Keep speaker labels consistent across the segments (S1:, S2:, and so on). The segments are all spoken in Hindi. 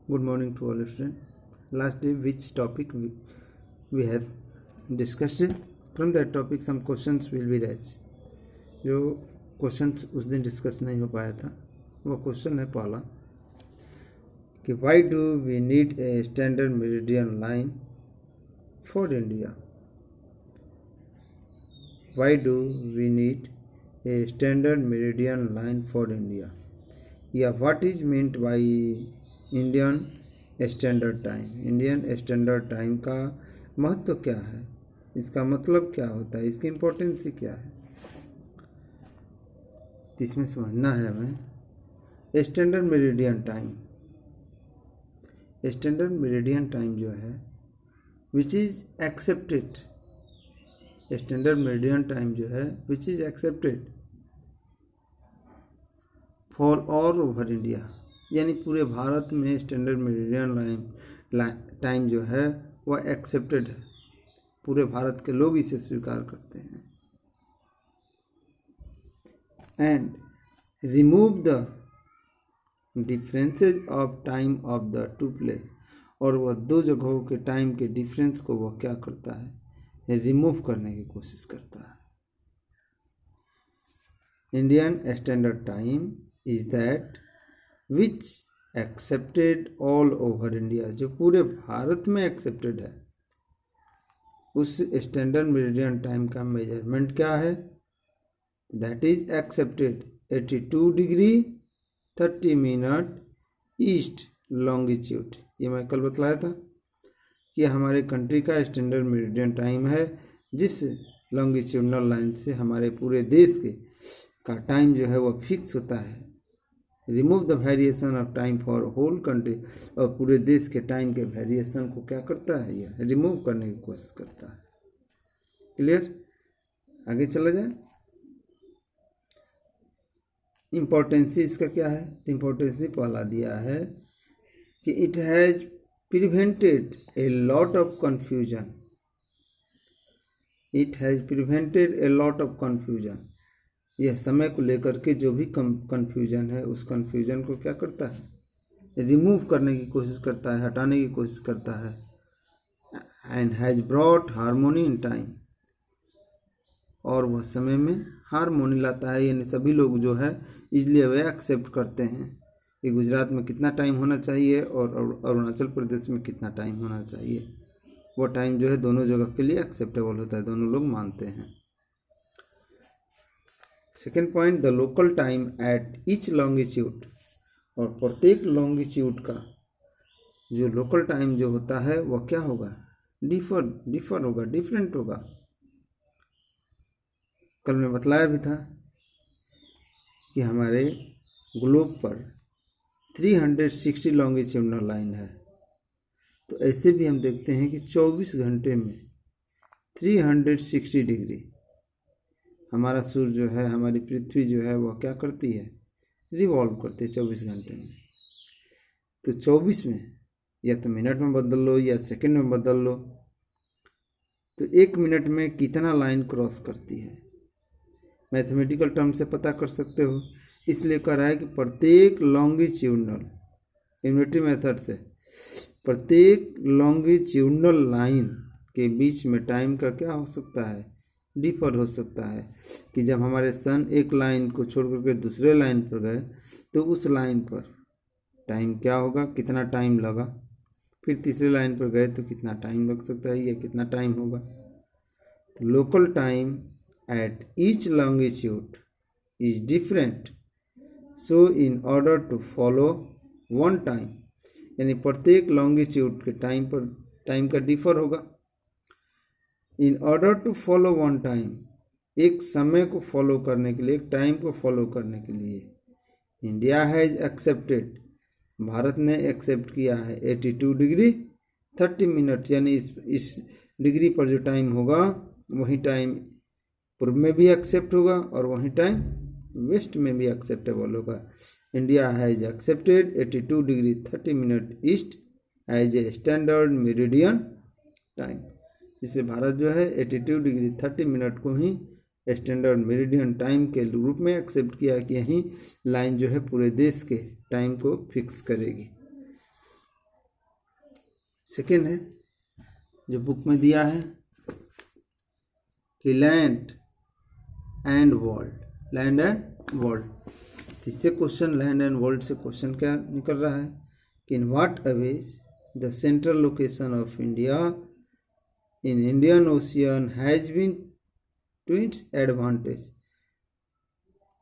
S1: Good morning to all friends. Last day, which topic we have discussed? From that topic, some questions will be raised. जो क्वेश्चंस उस दिन डिस्कस नहीं हो पाया था वो क्वेश्चन है पहला कि why do we need a standard meridian line for India. Why do we need a standard meridian line for India, या what is meant by Indian standard time. Indian standard time का महत्व क्या है, इसका मतलब क्या होता है, इसकी इम्पोर्टेंस क्या है, इसमें समझना है हमें. Standard meridian time, standard meridian time जो है which is accepted, standard meridian time जो है which is accepted for all over India, यानी पूरे भारत में स्टैंडर्ड मेरिडियन टाइम जो है वह एक्सेप्टेड है, पूरे भारत के लोग इसे स्वीकार करते हैं. And remove the differences of time of the two place, और वह दो जगहों के टाइम के डिफरेंस को वह क्या करता है, रिमूव करने की कोशिश करता है. Indian standard time is that which accepted all over India, जो पूरे भारत में एक्सेप्टेड है. उस स्टैंडर्ड मेरिडियन टाइम का मेजरमेंट क्या है, that is accepted 82 degree 30 minute east longitude. ये मैं कल बतलाया था कि हमारे कंट्री का स्टैंडर्ड मेरिडियन टाइम है जिस लॉन्गिट्यूडनल लाइन से हमारे पूरे देश के का टाइम जो है वह फिक्स होता है. Remove the variation of time for whole country, और पूरे देश के टाइम के वेरिएशन को क्या करता है, यह रिमूव करने की कोशिश करता है. क्लियर, आगे चला जाए. इम्पोर्टेंसी इसका क्या है, इम्पोर्टेंसी पहला दिया है कि it has prevented a lot of confusion, it has prevented a lot of confusion. यह समय को लेकर के जो भी कन्फ्यूजन है उस कन्फ्यूजन को क्या करता है, रिमूव करने की कोशिश करता है, हटाने की कोशिश करता है. And has brought harmony in time, और वह समय में हारमोनी लाता है, यानी सभी लोग जो है इसलिए वे एक्सेप्ट करते हैं कि गुजरात में कितना टाइम होना चाहिए और अरुणाचल प्रदेश में कितना टाइम होना चाहिए. वो टाइम जो है दोनों जगह के लिए एक्सेप्टेबल होता है, दोनों लोग मानते हैं. Second point, the local time at each longitude, और प्रत्येक लॉन्गिट्यूड का जो लोकल टाइम जो होता है वह क्या होगा, डिफर होगा, डिफरेंट होगा. कल मैं बतलाया भी था कि हमारे ग्लोब पर 360 लॉन्गिट्यूडनल लाइन है, तो ऐसे भी हम देखते हैं कि 24 घंटे में 360 डिग्री हमारा सूर्य जो है, हमारी पृथ्वी जो है वह क्या करती है, रिवॉल्व करती है 24 घंटे में. तो 24 में या तो मिनट में बदल लो या सेकंड में बदल लो, तो एक मिनट में कितना लाइन क्रॉस करती है मैथमेटिकल टर्म से पता कर सकते हो. इसलिए कह रहा है कि प्रत्येक लॉन्गिट्यूडनल, यूनिटरी मेथड से प्रत्येक लॉन्गिट्यूडनल लाइन के बीच में टाइम का क्या हो सकता है, डिफर हो सकता है. कि जब हमारे सन एक लाइन को छोड़ करके दूसरे लाइन पर गए तो उस लाइन पर टाइम क्या होगा, कितना टाइम लगा, फिर तीसरे लाइन पर गए तो कितना टाइम लग सकता है, या कितना टाइम होगा. तो local time at each longitude is different, so in order to follow one time, यानी प्रत्येक लॉन्गिट्यूड के टाइम का डिफर होगा. In order to follow one time, एक समय को फॉलो करने के लिए, एक टाइम को फॉलो करने के लिए इंडिया हैज एक्सेप्टेड, भारत ने एक्सेप्ट किया है 82 डिग्री 30 मिनट, यानी इस डिग्री पर जो टाइम होगा वही टाइम पूर्व में भी एक्सेप्ट होगा और वही टाइम वेस्ट में भी एक्सेप्टेबल होगा. India has accepted 82 degree 30 minute east as a standard meridian time. इसलिए भारत जो है 82 डिग्री 30 मिनट को ही स्टैंडर्ड मेरिडियन टाइम के रूप में एक्सेप्ट किया कि यही लाइन जो है पूरे देश के टाइम को फिक्स करेगी. सेकेंड है जो बुक में दिया है कि लैंड एंड वर्ल्ड। इससे क्वेश्चन लैंड एंड वर्ल्ड से क्वेश्चन क्या निकल रहा है कि in what ways the central location of India in Indian ocean has been to its advantage.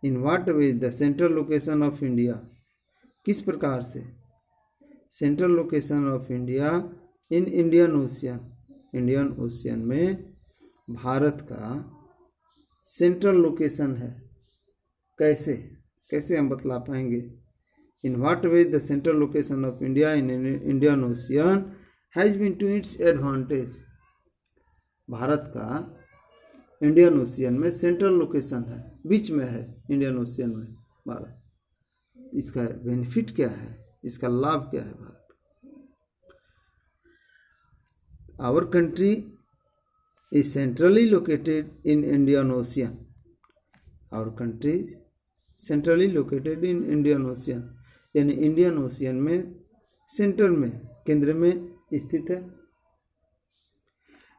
S1: In what ways the central location of India, किस प्रकार से central location of India in Indian ocean में भारत का सेंट्रल लोकेशन है, कैसे हम बतला पाएंगे। In what ways the central location of India in Indian ocean has been to its advantage. Bharat का इंडियन ओशियन में सेंट्रल लोकेशन है, बीच में है इंडियन ओशियन में भारत। इसका बेनिफिट क्या है, इसका लाभ क्या है Bharat. Our country is centrally located in Indian ocean. Our country centrally located in Indian ocean, यानी इंडियन ओशियन में सेंटर में, केंद्र में स्थित है।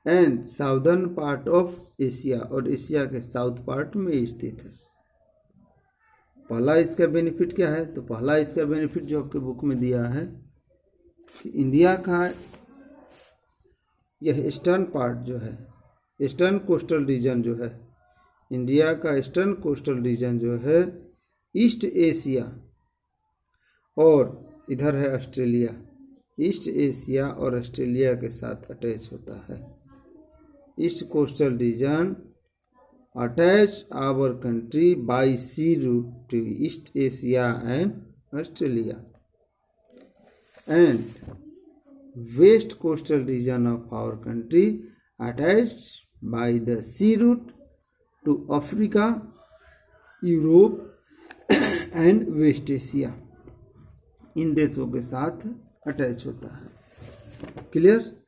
S1: And southern part of Asia, और एशिया के साउथ पार्ट में स्थित है। पहला इसका बेनिफिट क्या है, तो पहला इसका बेनिफिट जो आपके बुक में दिया है कि इंडिया का यह ईस्टर्न पार्ट जो है, ईस्टर्न कोस्टल रीजन जो है, इंडिया का ईस्टर्न कोस्टल रीजन जो है ईस्ट एशिया, और इधर है ऑस्ट्रेलिया, ईस्ट एशिया और ऑस्ट्रेलिया के साथ अटैच होता है। East coastal region attach our country by sea route to East Asia and Australia, and west coastal region of our country attached by the sea route to Africa, Europe and West Asia। इन देशों के साथ अटैच होता है। Clear.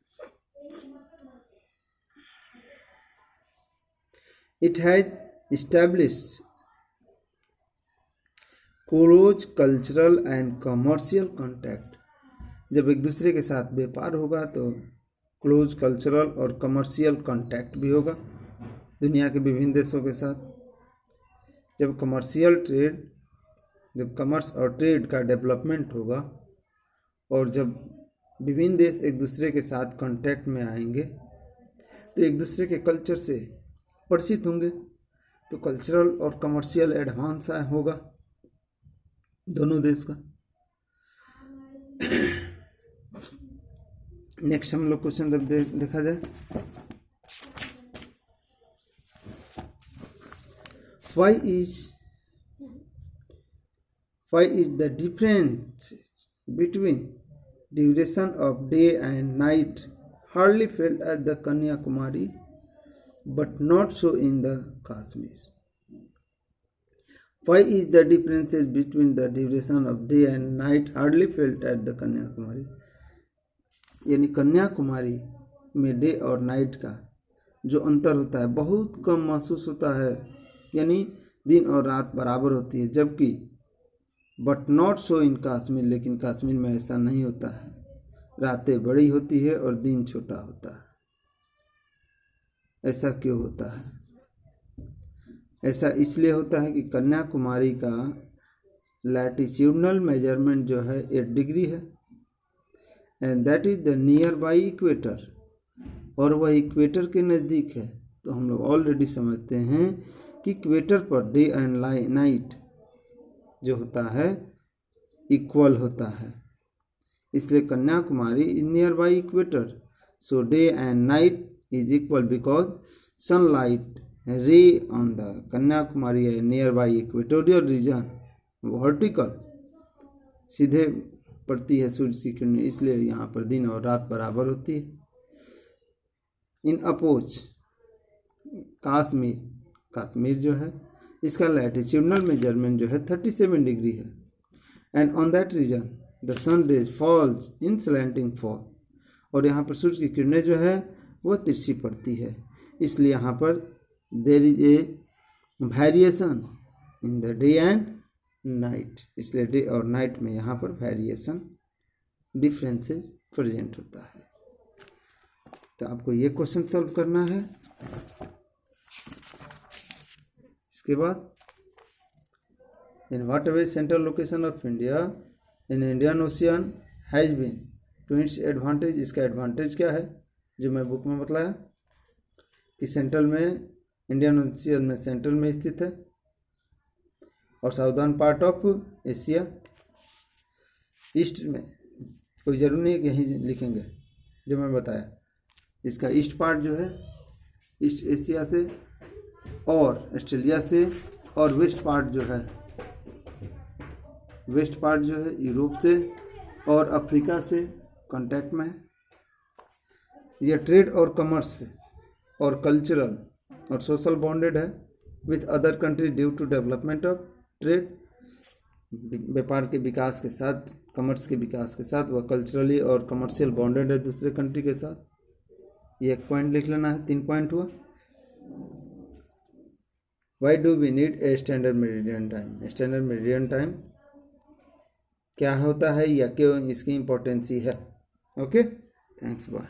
S1: It has established close cultural and commercial contact। जब एक दूसरे के साथ व्यापार होगा तो क्लोज कल्चरल और कमर्शियल कांटेक्ट भी होगा दुनिया के विभिन्न देशों के साथ। जब कमर्स और ट्रेड का डेवलपमेंट होगा और जब विभिन्न देश एक दूसरे के साथ कांटेक्ट में आएंगे तो एक दूसरे के कल्चर से परिचित होंगे, तो कल्चरल और कमर्शियल एडवांस होगा दोनों देश का। नेक्स्ट हम लोग क्वेश्चन देखा जाए। why is the difference between duration of day and night hardly felt at the Kanyakumari but not so in the Kashmir? Why is the differences between the duration of day and night hardly felt at the Kanyakumari? यानी कन्याकुमारी में डे और नाइट का जो अंतर होता है बहुत कम महसूस होता है, यानी दिन और रात बराबर होती है, जबकि बट नॉट सो इन कश्मीर, लेकिन कश्मीर में ऐसा नहीं होता है, रातें बड़ी होती है और दिन छोटा होता है। ऐसा क्यों होता है? ऐसा इसलिए होता है कि कन्याकुमारी का लैटिट्यूडनल मेजरमेंट जो है 8 डिग्री है, and that is the near by equator, और वह इक्वेटर के नज़दीक है। तो हम लोग ऑलरेडी समझते हैं कि equator per day and night जो होता है इक्वल होता है, इसलिए Kanyakumari near by equator, so day and night is equal because sunlight ray on the Kanyakumari है near by equatorial region vertical, सीधे पड़ती है सूर्य की किरणें, इसलिए यहाँ पर दिन और रात बराबर होती है। इन अपोज कश्मीर जो है इसका लैटिट्यूडनल मेजरमेंट जो है 37 डिग्री है, and on that region the sun rays falls in slanting fall, और यहाँ पर सूर्य की किरणें जो है वह तिरछी पड़ती है, इसलिए यहाँ पर there is a variation in the day and night, इसलिए डे और नाइट में यहाँ पर वेरिएशन डिफरेंसेस प्रेजेंट होता है। तो आपको ये क्वेश्चन सॉल्व करना है। इसके बाद in what way central location of India in Indian ocean has been to its advantage. इसका एडवांटेज क्या है जो मैं बुक में बताया कि सेंट्रल में, इंडियन ओशियन में सेंट्रल में स्थित है और southern part of Asia. East में कोई ज़रूरी नहीं है कि यहीं लिखेंगे, जो मैं बताया इसका ईस्ट पार्ट जो है ईस्ट एशिया से और ऑस्ट्रेलिया से, और वेस्ट पार्ट जो है यूरोप से और अफ्रीका से कांटेक्ट में है। यह ट्रेड और कमर्स और कल्चरल और सोशल बॉन्डेड है with other country due to development of trade. व्यापार के विकास के साथ, कमर्स के विकास के साथ वह कल्चरली और कमर्शियल बॉन्डेड है दूसरे कंट्री के साथ। ये एक पॉइंट लिख लेना है, 3 पॉइंट हुआ। Why do we need a standard meridian time. Standard meridian time क्या होता है या क्यों इसकी इम्पोर्टेंसी है। Okay, thanks, bye.